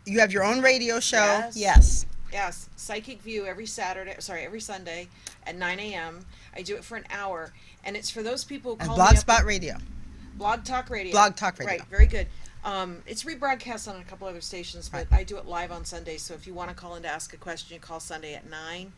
You have your own radio show. Yes. Yes. Psychic View every Sunday at 9 a.m. I do it for an hour, and it's for those people who call me Blogspot Radio. Blog Talk Radio. Right, very good. It's rebroadcast on a couple other stations, but I do it live on Sundays, so if you want to call in to ask a question, you call Sunday at 9.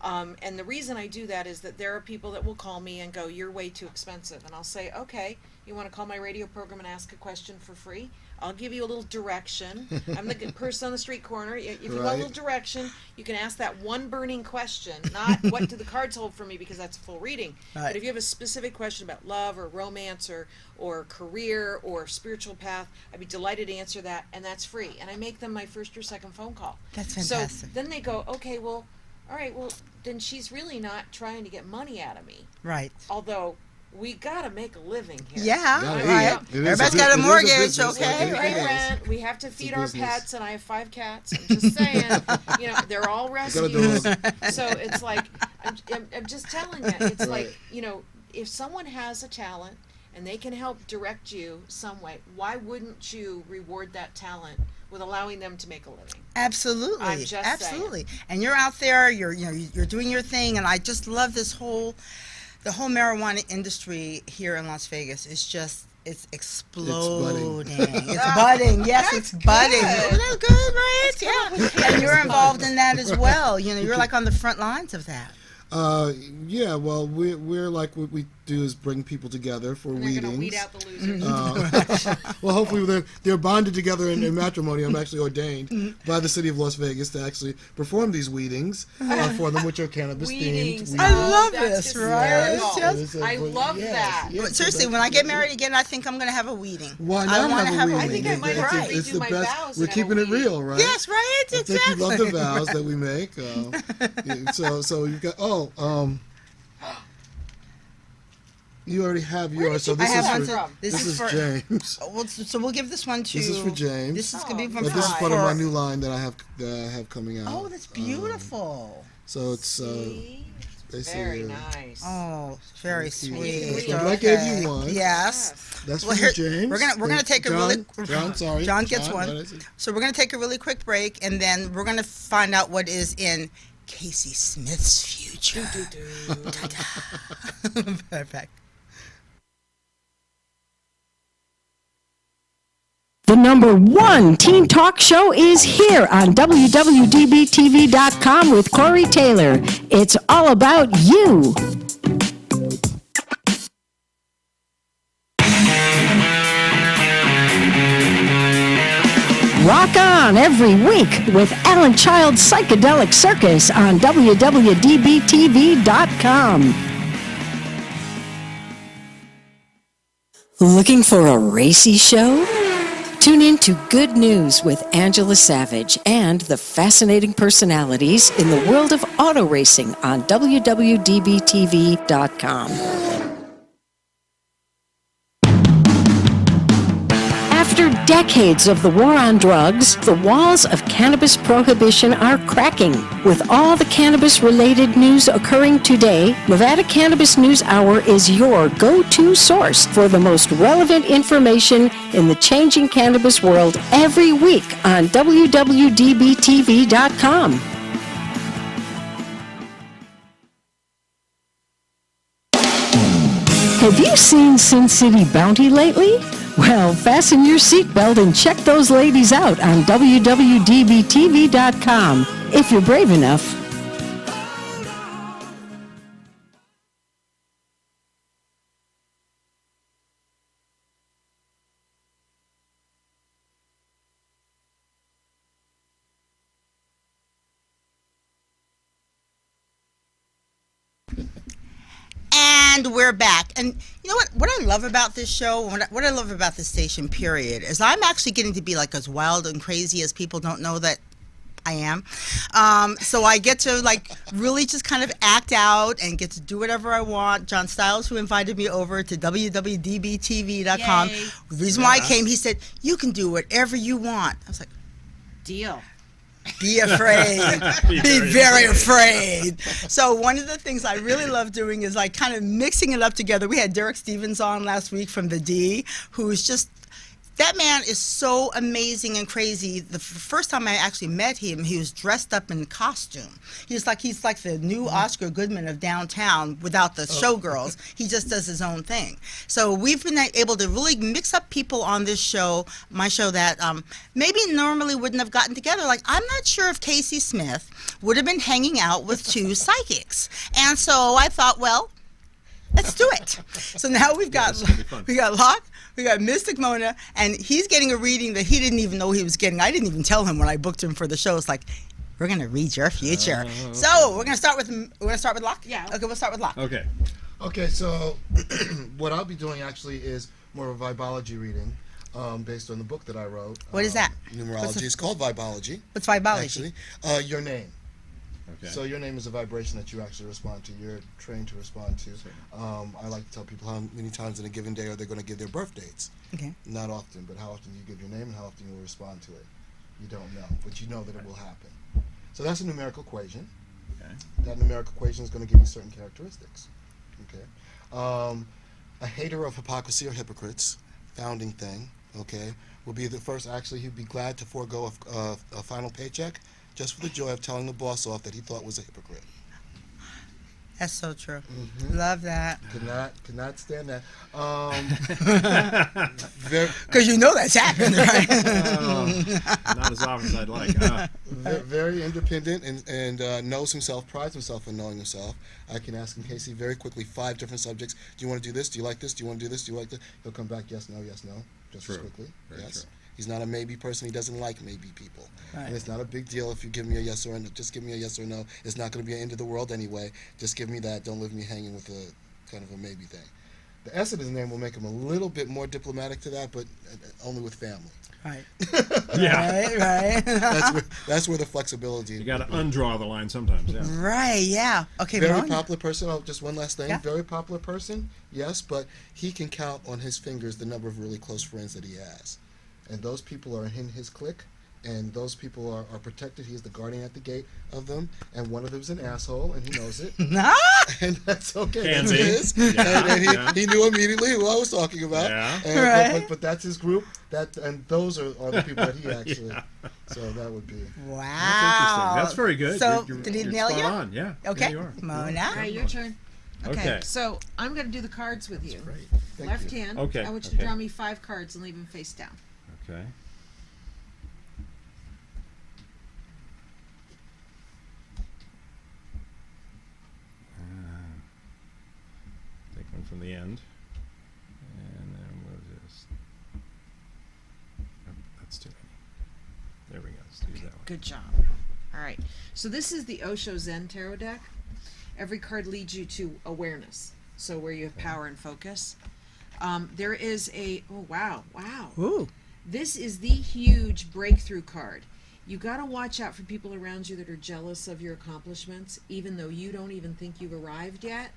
And the reason I do that is that there are people that will call me and go, you're way too expensive. And I'll say, okay, you want to call my radio program and ask a question for free? I'll give you a little direction. I'm the good person on the street corner. If you want a little direction, you can ask that one burning question, not what do the cards hold for me, because that's full reading. Right. But if you have a specific question about love or romance or career or spiritual path, I'd be delighted to answer that, and that's free. And I make them my first or second phone call. That's fantastic. So then they go, okay, well, all right, well, then she's really not trying to get money out of me. Right. Although we got to make a living here. Yeah, right. Everybody's got a mortgage, okay? We pay rent. We have to feed our pets, and I have 5 cats. I'm just saying, they're all rescues. So it's like, I'm just telling you, it's like, if someone has a talent and they can help direct you some way, why wouldn't you reward that talent with allowing them to make a living? Absolutely. I'm just absolutely. Saying. And you're out there, you're doing your thing, and I just love the whole marijuana industry here in Las Vegas. It's exploding. It's budding. Yes, it's budding. Isn't that good, right? Yeah. And you're involved in that as well. You're like on the front lines of that. Yeah, well, we're like, what we do is bring people together for and weedings. They're going to weed out the losers. Well, hopefully they're bonded together in matrimony. I'm actually ordained by the city of Las Vegas to actually perform these weedings for them, which are cannabis themed. I love this, right? I love that. Yes, but seriously, when I get married again, I think I'm going to have a weeding. Why not have a weeding? I think I might have to redo my vows. We're keeping it real, right? Yes, right? Exactly. I think you love the vows that we make. So you've got, you already have yours. So this is for James. So we'll give this one to. This is for James. This is going to be from. But this is part of my new line that I have coming out. Oh, that's beautiful. So it's They see Very you. nice. Oh, very sweet. So I gave you one. Yes. That's Well, for you, James. We're gonna take John, a really. John, sorry. John gets John, one. So we're gonna take a really quick break, and then we're gonna find out what is in Casey Smith's future. Perfect. The number one teen talk show is here on WWDBTV.com with Corey Taylor. It's all about you. Rock on every week with Alan Child's Psychedelic Circus on WWDBTV.com. Looking for a racy show? Tune in to Good News with Angela Savage and the fascinating personalities in the world of auto racing on WWDBTV.com. After decades of the war on drugs, the walls of cannabis prohibition are cracking. With all the cannabis-related news occurring today, Nevada Cannabis News Hour is your go-to source for the most relevant information in the changing cannabis world every week on WWDBTV.com. Have you seen Sin City Bounty lately? Well, fasten your seatbelt and check those ladies out on WWDBTV.com, if you're brave enough. And we're back. And you know what I love about this show, what I love about this station, period, is I'm actually getting to be like as wild and crazy as people don't know that I am. So I get to like really just kind of act out and get to do whatever I want. John Stiles, who invited me over to WWDBTV.com. Yay. The reason why I came, he said, you can do whatever you want. I was like, Deal. be afraid. Be very afraid. So one of the things I really love doing is like kind of mixing it up together. We had Derek Stevens on last week from the D, who's just, that man is so amazing and crazy. The first time I actually met him, he was dressed up in costume. He's like the new Oscar Goodman of downtown without the showgirls. He just does his own thing. So we've been able to really mix up people on this show, my show, that maybe normally wouldn't have gotten together. Like, I'm not sure if Casey Smith would have been hanging out with two psychics. And so I thought, well, let's do it. So now we got Locke, we got Mystic Mona, and he's getting a reading that he didn't even know he was getting. I didn't even tell him when I booked him for the show. It's like, we're gonna read your future. So we're gonna start with Locke. Yeah. Okay, we'll start with Locke. Okay. Okay, so what I'll be doing actually is more of a vibology reading based on the book that I wrote. What is that? Numerology. It's called vibology. What's vibology? Actually, your name. Okay. So your name is a vibration that you actually respond to. You're trained to respond to. I like to tell people how many times in a given day are they going to give their birth dates. Okay. Not often, but how often do you give your name and how often you will respond to it. You don't know, but you know that it will happen. So that's a numerical equation. Okay. That numerical equation is going to give you certain characteristics. Okay. A hater of hypocrisy or hypocrites, founding thing, okay, will be the first, actually, he'd be glad to forego a final paycheck just for the joy of telling the boss off that he thought was a hypocrite. That's so true. Mm-hmm. Love that. Could not stand that. Because you know that's happened, right? Not as often as I'd like. Very independent and knows himself, prides himself in knowing himself. I can ask him, Casey, very quickly, 5 different subjects. Do you want to do this? Do you like this? Do you want to do this? Do you like this? He'll come back, yes, no, just as quickly. Very yes. True. He's not a maybe person. He doesn't like maybe people. Right. And it's not a big deal if you give me a yes or a no. Just give me a yes or no. It's not going to be the end of the world anyway. Just give me that. Don't leave me hanging with a kind of a maybe thing. The S of his name will make him a little bit more diplomatic to that, but only with family. Right. Yeah. Right. That's where the flexibility. You got to undraw the line sometimes. Yeah. Right. Yeah. Okay. Very popular person. Oh, just one last thing. Yeah. Very popular person. Yes, but he can count on his fingers the number of really close friends that he has. And those people are in his clique, and those people are protected. He's the guardian at the gate of them, and one of them's an asshole, and he knows it. And that's okay. Can That's be. his. Yeah, And he knew immediately who I was talking about. Yeah. And, but that's his group. And those are the people that he actually. So that would be. Wow. That's interesting. That's very good. So, You're did he you're nail spot you? on. Yeah. Okay. Yeah, you are. Mona. All right, your turn. Okay. So I'm going to do the cards with you. Great. Thank Left you. hand. Okay, I want you okay. to draw me 5 cards and leave them face down. Okay. Take one from the end, and then we'll just. Oh, that's too many. There we go. Let's do that one. Good job. All right. So this is the Osho Zen Tarot deck. Every card leads you to awareness. So where you have power and focus. There is a, oh wow. Ooh. This is the huge breakthrough card. You got to watch out for people around you that are jealous of your accomplishments, even though you don't even think you've arrived yet.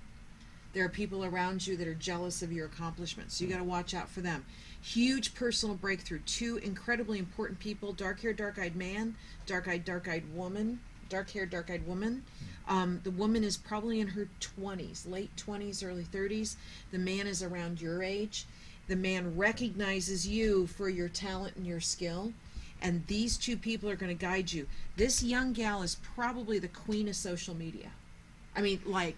There are people around you that are jealous of your accomplishments. So you got to watch out for them. Huge personal breakthrough. 2 incredibly important people, dark-haired, dark-eyed man, dark-eyed woman, dark-haired, dark-eyed woman. The woman is probably in her 20s, late 20s, early 30s. The man is around your age. The man recognizes you for your talent and your skill. And these 2 people are going to guide you. This young gal is probably the queen of social media. I mean, like,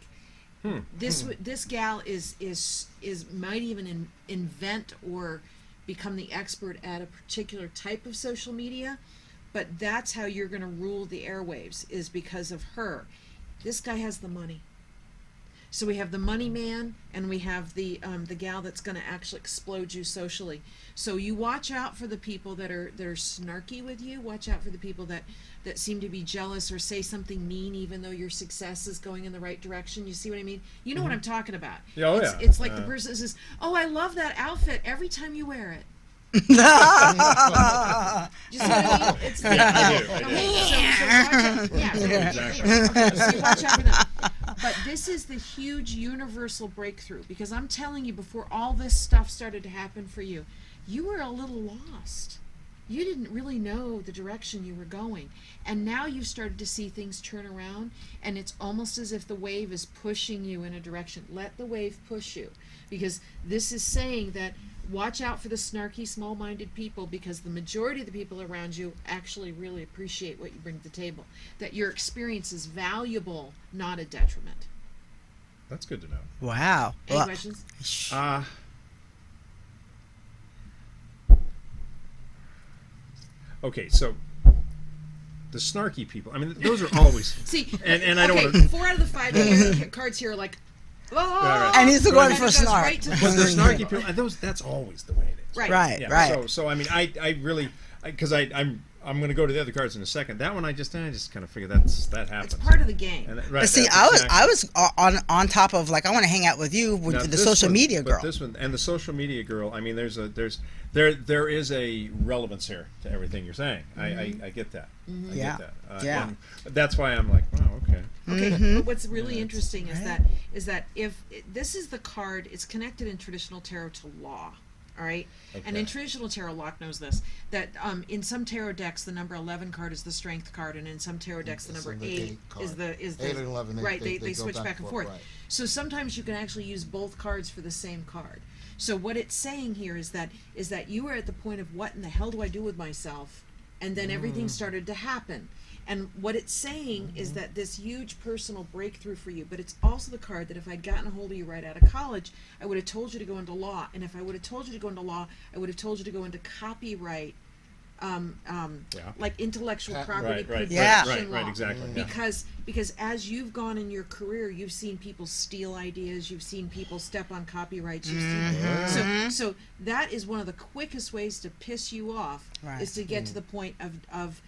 this gal is might even invent or become the expert at a particular type of social media. But that's how you're going to rule the airwaves, is because of her. This guy has the money. So we have the money man, and we have the gal that's going to actually explode you socially. So you watch out for the people that are snarky with you. Watch out for the people that seem to be jealous or say something mean, even though your success is going in the right direction. You see what I mean? You know what I'm talking about. Yeah, oh, It's like the person that says, "Oh, I love that outfit every time you wear it." You see what I mean? It's I do. so watch out for them. But this is the huge universal breakthrough, because I'm telling you, before all this stuff started to happen for you, you were a little lost. You didn't really know the direction you were going. And now you've started to see things turn around, and it's almost as if the wave is pushing you in a direction. Let the wave push you, because this is saying that watch out for the snarky, small-minded people, because the majority of the people around you actually really appreciate what you bring to the table. That your experience is valuable, not a detriment. That's good to know. Wow. Any questions? Okay, so the snarky people. I mean, those are always. See, and I don't okay, want to. 4 out of the 5 cards here are like, Right. And he's going and for it goes snark. right to But the snarky people, that's always the way it is. Right. Right, Yeah. right. So I mean, I really, because I'm going to go to the other cards in a second. That one, I just kind of figure that happens. It's part of the game. And But see, I was on top of, like, I want to hang out with you with Now, the this social one- media girl. But this one and the social media girl. I mean, there is a relevance here to everything you're saying. I get that. I Yeah. get that. Yeah. And that's why I'm like, wow, okay. Okay, but what's really interesting is that if this is the card, it's connected in traditional tarot to law. All right, and in traditional tarot, Locke knows this, that in some tarot decks the number 11 card is the strength card, and in some tarot decks the number 8 is the 8 and 11, right. they They go switch back and forth. right. So sometimes you can actually use both cards for the same card. So what it's saying here is that you were at the point of, what in the hell do I do with myself, and then everything started to happen. And what it's saying is that this huge personal breakthrough for you, but it's also the card that if I'd gotten a hold of you right out of college, I would have told you to go into law. And if I would have told you to go into law, I would have told you to go into copyright, like intellectual property protection law. Right, exactly. Yeah. Because as you've gone in your career, you've seen people steal ideas, you've seen people step on copyrights. You've seen, so that is one of the quickest ways to piss you off, is to get to the point of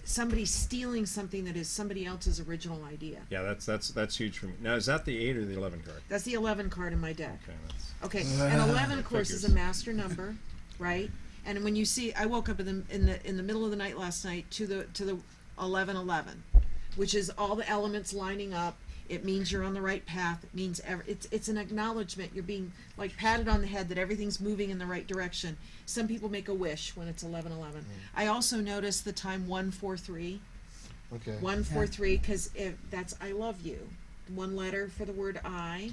somebody stealing something that is somebody else's original idea. Yeah, that's huge for me. Now, is that the 8 or the 11 card? That's the 11 card in my deck. Okay, And 11, of course, is a master number, right? And when you see, I woke up in the middle of the night last night to the 11:11, which is all the elements lining up. It means you're on the right path. It means it's an acknowledgement. You're being like patted on the head that everything's moving in the right direction. Some people make a wish when it's 11:11. I also notice the time 143. Okay. 143, because that's I love you. 1 letter for the word I,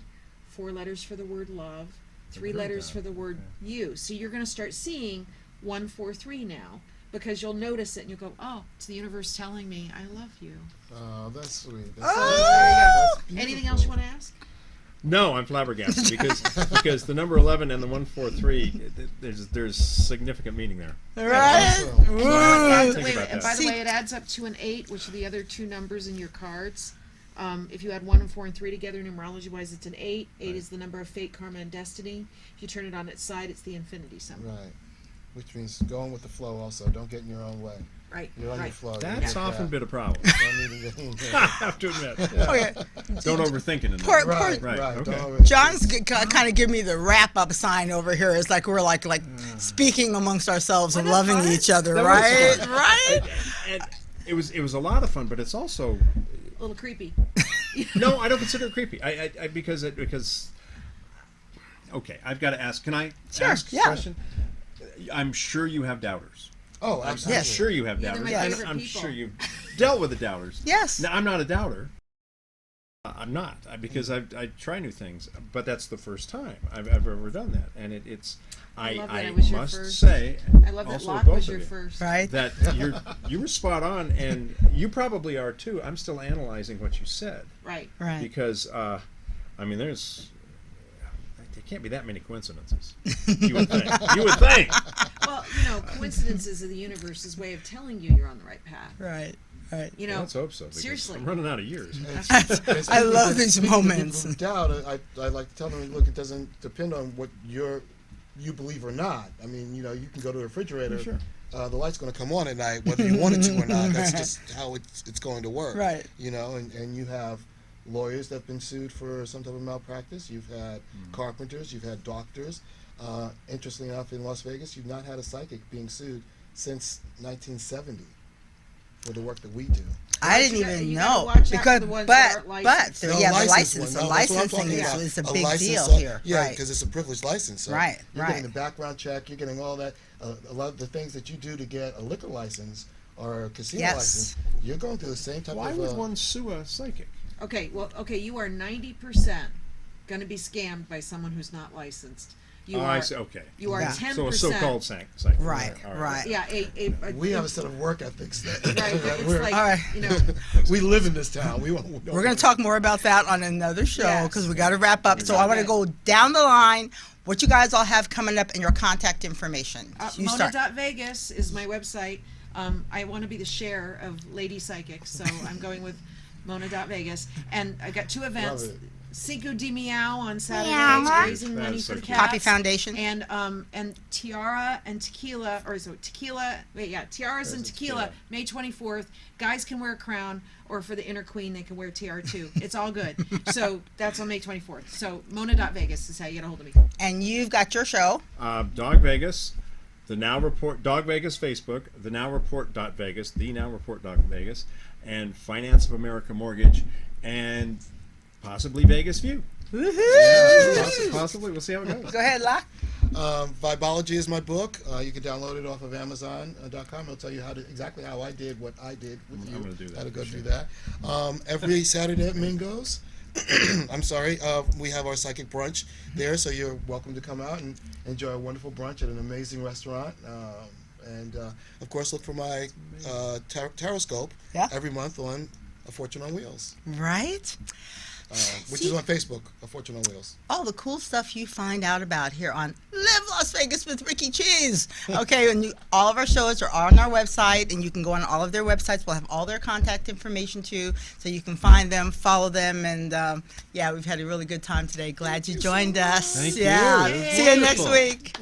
4 letters for the word love, 3 letters for the word you. So you're going to start seeing 143 now, because you'll notice it and you'll go, oh, it's the universe telling me I love you. Oh, that's sweet. There you go. Anything else you want to ask? No, I'm flabbergasted because the number 11 and the 143, there's significant meaning there. Right? Wait, and by the way, it adds up to an 8, which are the other 2 numbers in your cards. If you add 1 and 4 and 3 together, numerology-wise, it's an 8. 8 is the number of fate, karma, and destiny. If you turn it on its side, it's the infinity symbol. Right. Which means going with the flow also. Don't get in your own way. Right. You're on your flow. That's often been a problem. Don't need to get in there. I have to admit. Okay. Don't overthink it. Right. Okay. Don't John's kind of give me the wrap-up sign over here. It's like we're like speaking amongst ourselves and loving each other, That right? was fun. Right? And it was a lot of fun, but it's also A little creepy. no, I don't consider it creepy. Because okay, I've got to ask. Can I ask a question? I'm sure you have doubters. Oh, absolutely. I'm sure you have Yeah, they're doubters. my And favorite I'm people. sure you've dealt with the doubters. Yes. Now, I'm not a doubter. I'm not, because I try new things, but that's the first time I've ever done that, and it's. I love that I it was your must first. say, I love that also Locke both was of your you, first. Right? that you were spot on, and you probably are too. I'm still analyzing what you said. Right. Right. Because I mean, there can't be that many coincidences. You would think. You would think. Well, coincidences are the universe's way of telling you you're on the right path. Right. Right. Let's hope so. Because seriously. I'm running out of years. I love these moments. Speaking of doubt, I like to tell them, look, it doesn't depend on what you believe or not. I mean, you can go to the refrigerator. Sure. The light's going to come on at night, whether you want it to or not. That's just how it's going to work. Right. And you have lawyers that have been sued for some type of malpractice. You've had carpenters. You've had doctors. Interestingly enough, in Las Vegas, you've not had a psychic being sued since 1970 for the work that we do. I didn't even you gotta know watch out for because, the ones that aren't licensed. the licensed one. No, that's what I'm licensing talking about. is a A big license, deal here. Yeah, Right. because it's a privileged license. So Right, You're right. getting the background check. You're getting all that. A lot of the things that you do to get a liquor license or a casino Yes. license, you're going through the same type Why of. would one sue a psychic? Okay, you are 90% going to be scammed by someone who's not licensed. You Oh, are, I see. Okay. You are Yeah. 10%. So a so-called psychic. Right, All right. Yeah, We have a set of work ethics that Right, it's we're- like, All right. we live in this town. We're We're going to talk more about that on another show Yes. because we got to wrap up. So I want to go down the line. What you guys all have coming up and your contact information. You start. Mona.Vegas is my website. I want to be the share of Lady Psychics, so I'm going with Mona.Vegas. And I got 2 events. Love it. Cinco de Meow on Saturday, Meow. raising money That's for the so cats. Poppy Foundation. And Tiara and Tequila, Tiaras and Tequila, May 24th. Guys can wear a crown, or for the inner queen, they can wear tiara too. It's all good. So that's on May 24th. So Mona.Vegas is how you get a hold of me. And you've got your show. Dog Vegas, the Now Report, Dog Vegas Facebook, the Now Report.Vegas, the Now Report.Vegas, and Finance of America Mortgage, and possibly Vegas View. Yeah, possibly. We'll see how it goes. Go ahead, Locke. Vibology is my book. You can download it off of Amazon.com. It'll tell you exactly how I did what I did with you. I'm gonna do that, How to go for do sure. that. Every Saturday at Mingo's. I'm sorry. We have our psychic brunch there, so you're welcome to come out and enjoy a wonderful brunch at an amazing restaurant. And of course, look for my Taroscope every month on A Fortune on Wheels, Right? which is on Facebook, A Fortune on Wheels. All the cool stuff you find out about here on Live Las Vegas with Rikki Cheese. Okay, and all of our shows are on our website, and you can go on all of their websites. We'll have all their contact information too, so you can find them, follow them, and we've had a really good time today. Glad you joined us. Thank you. Yeah, It was see you next wonderful. week.